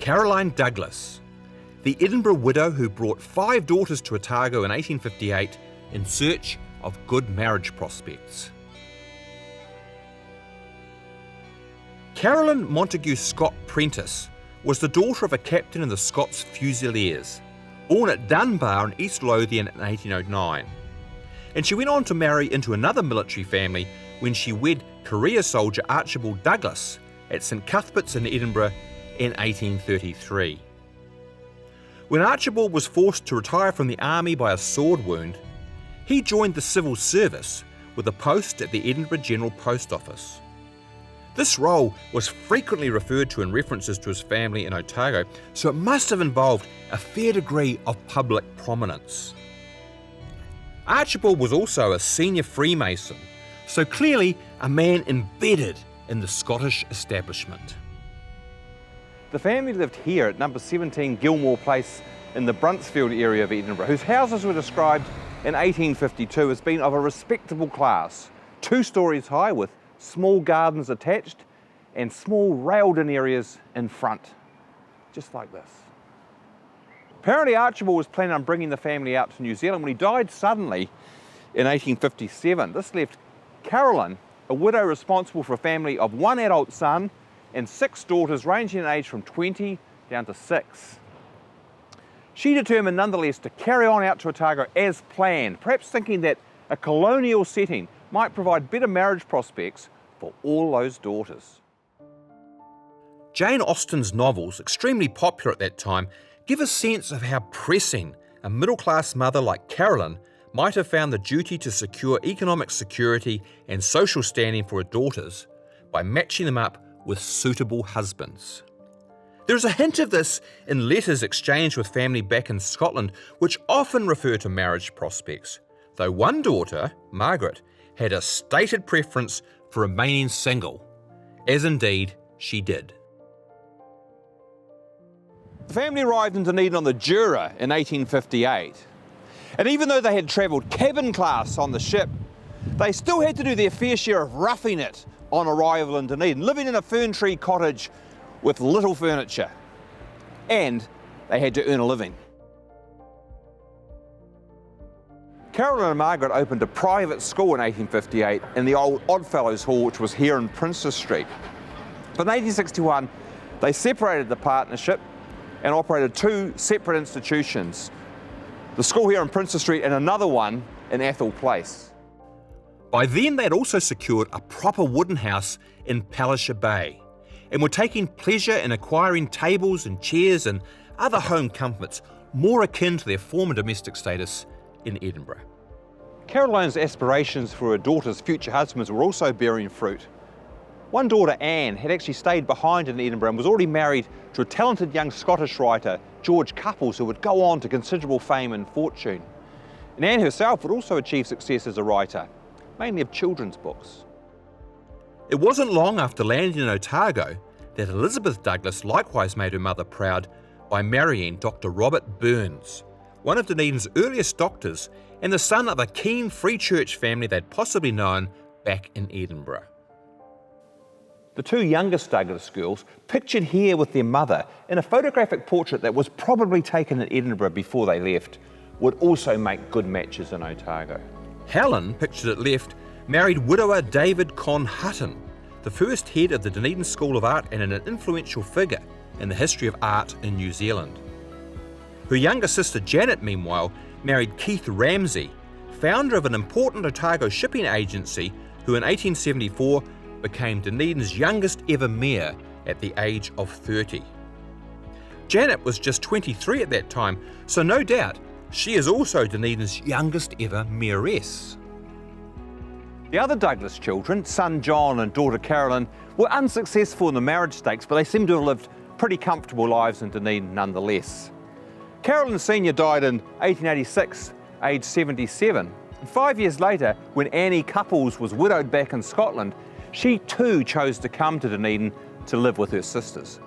Caroline Douglas, the Edinburgh widow who brought 5 daughters to Otago in 1858 in search of good marriage prospects. Caroline Montague Scott Prentice was the daughter of a captain in the Scots Fusiliers, born at Dunbar in East Lothian in 1809. And she went on to marry into another military family when she wed career soldier Archibald Douglas at St Cuthbert's in Edinburgh in 1833. When Archibald was forced to retire from the army by a sword wound, he joined the civil service with a post at the Edinburgh General Post Office. This role was frequently referred to in references to his family in Otago, so it must have involved a fair degree of public prominence. Archibald was also a senior Freemason, so clearly a man embedded in the Scottish establishment. The family lived here at number 17 Gilmore Place in the Bruntsfield area of Edinburgh, whose houses were described in 1852 as being of a respectable class, 2 stories high with small gardens attached and small railed-in areas in front, just like this. Apparently Archibald was planning on bringing the family out to New Zealand when he died suddenly in 1857. This left Caroline, a widow responsible for a family of 1 adult son and 6 daughters ranging in age from 20 down to 6. She determined nonetheless to carry on out to Otago as planned, perhaps thinking that a colonial setting might provide better marriage prospects for all those daughters. Jane Austen's novels, extremely popular at that time, give a sense of how pressing a middle-class mother like Caroline might have found the duty to secure economic security and social standing for her daughters by matching them up with suitable husbands. There is a hint of this in letters exchanged with family back in Scotland, which often refer to marriage prospects, though one daughter, Margaret, had a stated preference for remaining single, as indeed she did. The family arrived in Dunedin on the Jura in 1858, and even though they had travelled cabin class on the ship, they still had to do their fair share of roughing it on arrival in Dunedin, living in a fern tree cottage with little furniture, and they had to earn a living. Caroline and Margaret opened a private school in 1858 in the old Oddfellows Hall, which was here in Princess Street. But in 1861, they separated the partnership and operated 2 separate institutions, the school here in Princess Street and another one in Athol Place. By then, they had also secured a proper wooden house in Pallisher Bay and were taking pleasure in acquiring tables and chairs and other home comforts more akin to their former domestic status in Edinburgh. Caroline's aspirations for her daughter's future husbands were also bearing fruit. One daughter, Anne, had actually stayed behind in Edinburgh and was already married to a talented young Scottish writer, George Cupples, who would go on to considerable fame and fortune. And Anne herself would also achieve success as a writer, mainly of children's books. It wasn't long after landing in Otago that Elizabeth Douglas likewise made her mother proud by marrying Dr. Robert Burns, one of Dunedin's earliest doctors and the son of a keen Free Church family they'd possibly known back in Edinburgh. The 2 youngest Douglas girls, pictured here with their mother in a photographic portrait that was probably taken in Edinburgh before they left, would also make good matches in Otago. Helen, pictured at left, married widower David Con Hutton, the first head of the Dunedin School of Art and an influential figure in the history of art in New Zealand. Her younger sister Janet, meanwhile, married Keith Ramsay, founder of an important Otago shipping agency who in 1874 became Dunedin's youngest ever mayor at the age of 30. Janet was just 23 at that time, so no doubt she is also Dunedin's youngest ever mayoress. The other Douglas children, son John and daughter Caroline, were unsuccessful in the marriage stakes, but they seem to have lived pretty comfortable lives in Dunedin nonetheless. Caroline Sr. died in 1886, aged 77. And 5 years later, when Annie Cupples was widowed back in Scotland, she too chose to come to Dunedin to live with her sisters.